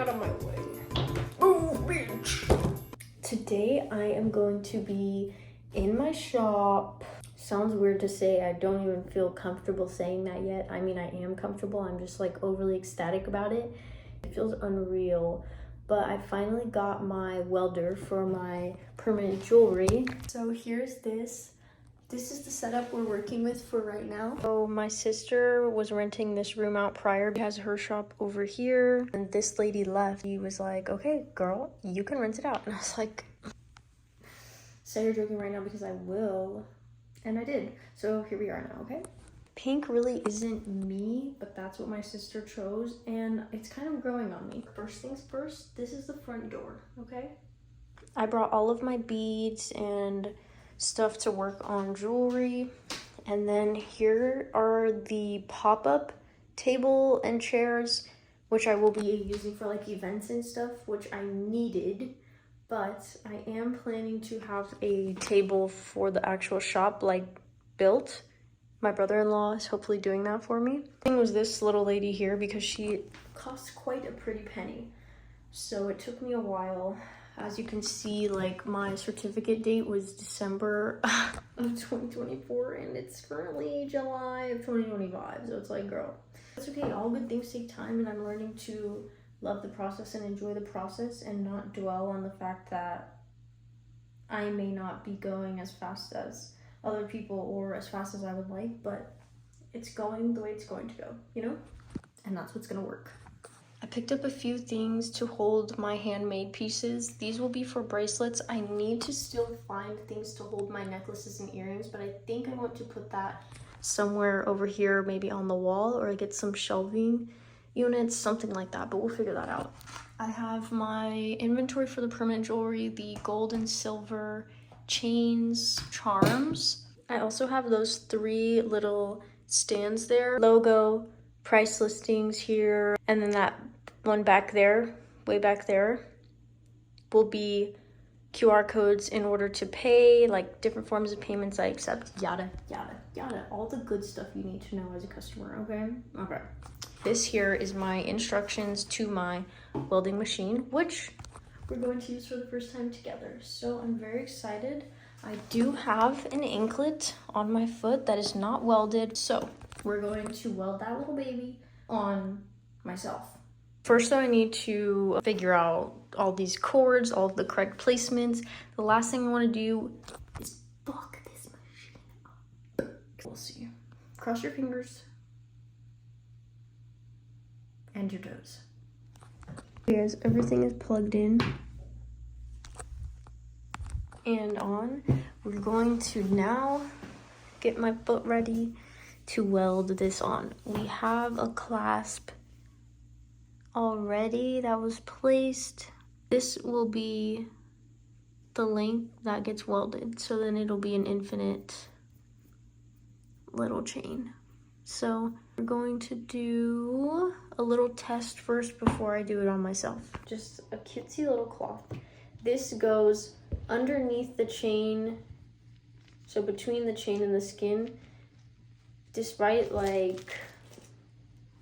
out of my way. Move, bitch. Today I am going to be in my shop. Sounds weird to say. I don't even feel comfortable saying that yet. I mean, I am comfortable. I'm just like overly ecstatic about it. It feels unreal. But I finally got my welder for my permanent jewelry. So here's this. This is the setup we're working with for right now. So my sister was renting this room out prior. She has her shop over here. And this lady left. He was like, okay, girl, you can rent it out. And I was like, say you're joking right now because I will. And I did. So here we are now, okay? Pink really isn't me, but that's what my sister chose, and it's kind of growing on me. First things first, this is the front door, okay? I brought all of my beads and stuff to work on jewelry, and then here are the pop-up table and chairs, which I will be using for like events and stuff, which I needed, but I am planning to have a table for the actual shop like built. My brother-in-law is hopefully doing that for me. The thing was this little lady here because she cost quite a pretty penny. So it took me a while. As you can see, like my certificate date was December of 2024 and it's currently July of 2025. So it's like, girl, it's okay. All good things take time, and I'm learning to love the process and enjoy the process and not dwell on the fact that I may not be going as fast as other people or as fast as I would like, but it's going the way it's going to go, you know? And that's what's gonna work. I picked up a few things to hold my handmade pieces. These will be for bracelets. I need to still find things to hold my necklaces and earrings, but I think I want to put that somewhere over here, maybe on the wall, or get some shelving units, something like that, but we'll figure that out. I have my inventory for the permanent jewelry, the gold and silver chains, charms. I also have those 3 little stands there. Logo, price listings here, and then that one back there, way back there, will be QR codes in order to pay, like different forms of payments I accept, yada, yada, yada. All the good stuff you need to know as a customer, okay? Okay. This here is my instructions to my welding machine, which we're going to use for the first time together. So I'm very excited. I do have an anklet on my foot that is not welded. So we're going to weld that little baby on myself. First though, I need to figure out all these cords, all the correct placements. The last thing I want to do is fuck this machine up. We'll see. Cross your fingers and your toes. Guys, everything is plugged in and on. We're going to now get my foot ready to weld this on. We have a clasp already that was placed. This will be the length that gets welded, so then it'll be an infinite little chain. So we're going to do a little test first before I do it on myself. Just a cutesy little cloth. This goes underneath the chain, so between the chain and the skin, despite like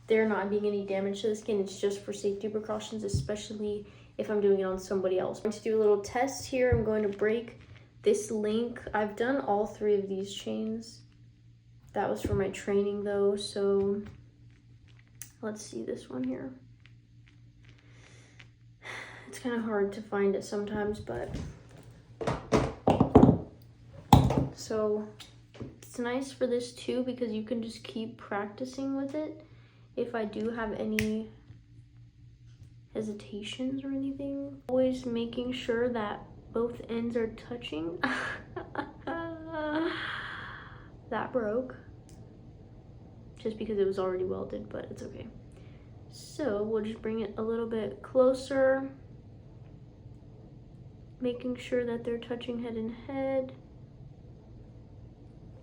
there not being any damage to the skin. It's just for safety precautions, especially if I'm doing it on somebody else. I'm going to do a little test here. I'm going to break this link. I've done all 3 of these chains. That was for my training though, so let's see this one here. It's kind of hard to find it sometimes, but so it's nice for this too because you can just keep practicing with it if I do have any hesitations or anything. Always making sure that both ends are touching. That broke just because it was already welded, but it's okay. So we'll just bring it a little bit closer, making sure that they're touching head and head.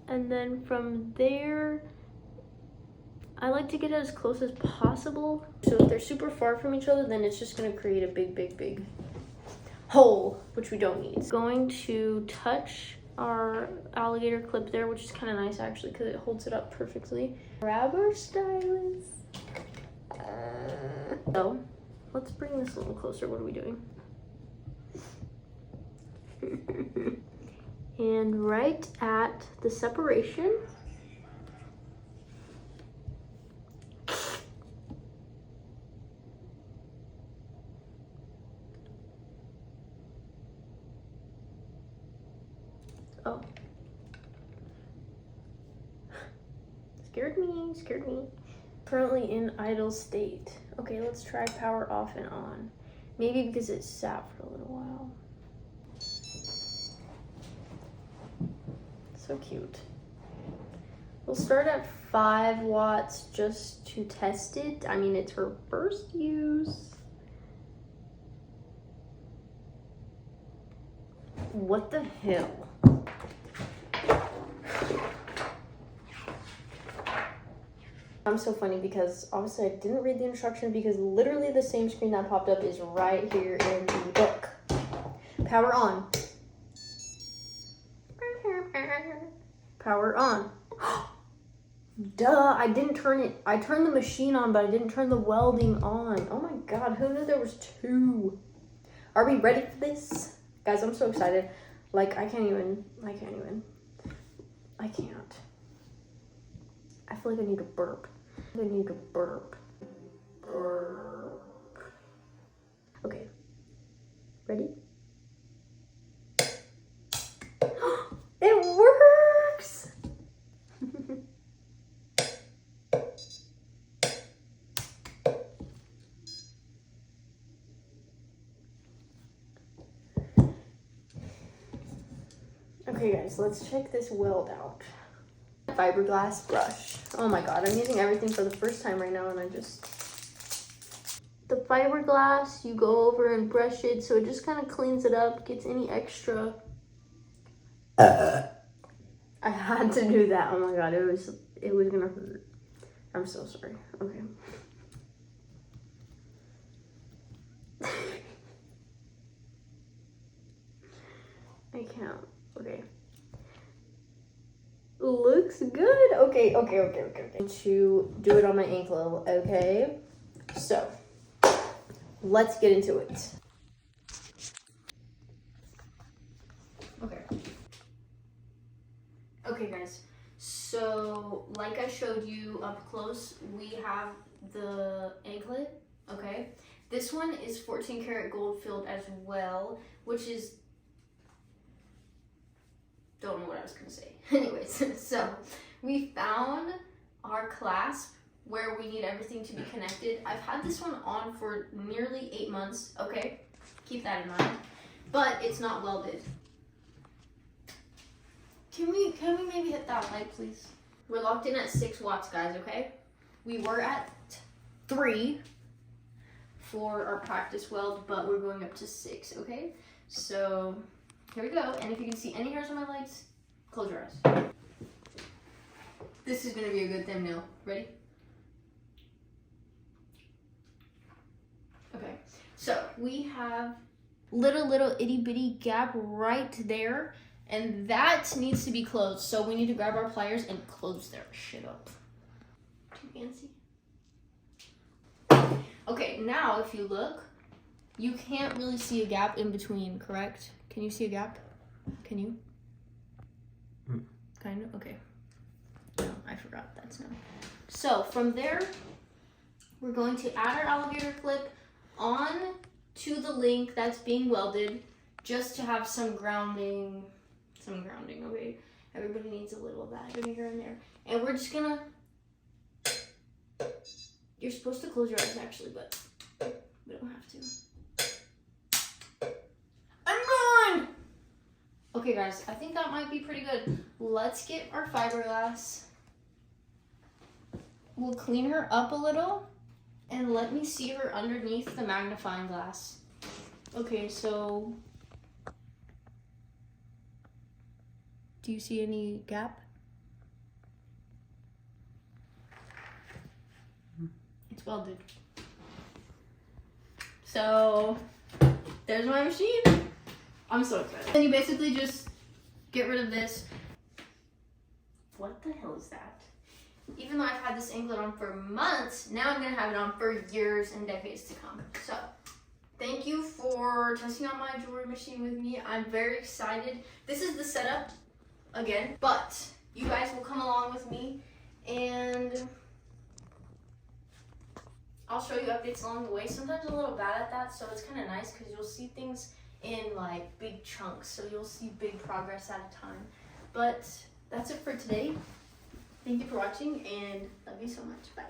And then from there, I like to get as close as possible. So if they're super far from each other, then it's just gonna create a big hole, which we don't need. Going to touch our alligator clip there, which is kind of nice actually because it holds it up perfectly. Grab our stylus. So let's bring this a little closer. What are we doing? And right at the separation. Oh. Scared me. Currently in idle state. Okay, let's try power off and on. Maybe because it sat for a little while. So cute. We'll start at 5 watts just to test it. I mean, it's her first use. What the hell? I'm so funny because obviously I didn't read the instructions because literally the same screen that popped up is right here in the book. Power on. Power on. Duh, I didn't turn it. I turned the machine on, but I didn't turn the welding on. Oh my God, who knew there was 2? Are we ready for this? Guys, I'm so excited. Like, I can't. I feel like I need to burp. Okay. Ready? It works! Okay guys, let's check this weld out. Fiberglass brush. Oh my God, I'm using everything for the first time right now and the fiberglass, you go over and brush it so it just kind of cleans it up, gets any extra. I had to do that. Oh my God, it was gonna hurt. I'm so sorry. Okay. I can't. Okay. Looks good. Okay. To do it on my ankle, okay? So, let's get into it. Okay guys, so like I showed you up close, we have the anklet, okay? This one is 14 karat gold filled as well, which is, don't know what I was gonna say. Anyways, so we found our clasp where we need everything to be connected. I've had this one on for nearly 8 months, okay? Keep that in mind. But it's not welded. Can we maybe hit that light, please? We're locked in at 6 watts, guys, okay? We were at 3 for our practice weld, but we're going up to 6, okay? So, here we go. And if you can see any hairs on my legs, close your eyes. This is gonna be a good thumbnail. Ready? Okay, so we have little itty bitty gap right there. And that needs to be closed. So we need to grab our pliers and close their shit up. Too fancy. Okay, now if you look, you can't really see a gap in between, correct? Can you see a gap? Can you? Kind of? Okay. No, I forgot. That's no. So from there, we're going to add our alligator clip on to the link that's being welded just to have some grounding, okay? Everybody needs a little of that here and there. And we're just gonna, you're supposed to close your eyes actually, but we don't have to. I'm gone! Okay guys, I think that might be pretty good. Let's get our fiberglass. We'll clean her up a little and let me see her underneath the magnifying glass. Okay, so do you see any gap? It's welded. So, there's my machine. I'm so excited. And you basically just get rid of this. What the hell is that? even though I've had this anklet on for months, now I'm gonna have it on for years and decades to come. So, thank you for testing out my jewelry machine with me. I'm very excited. This is the setup again, but you guys will come along with me and I'll show you updates along the way. Sometimes I'm a little bad at that, so it's kind of nice because you'll see things in like big chunks, so you'll see big progress at a time. But that's it for today. Thank you for watching and love you so much. Bye.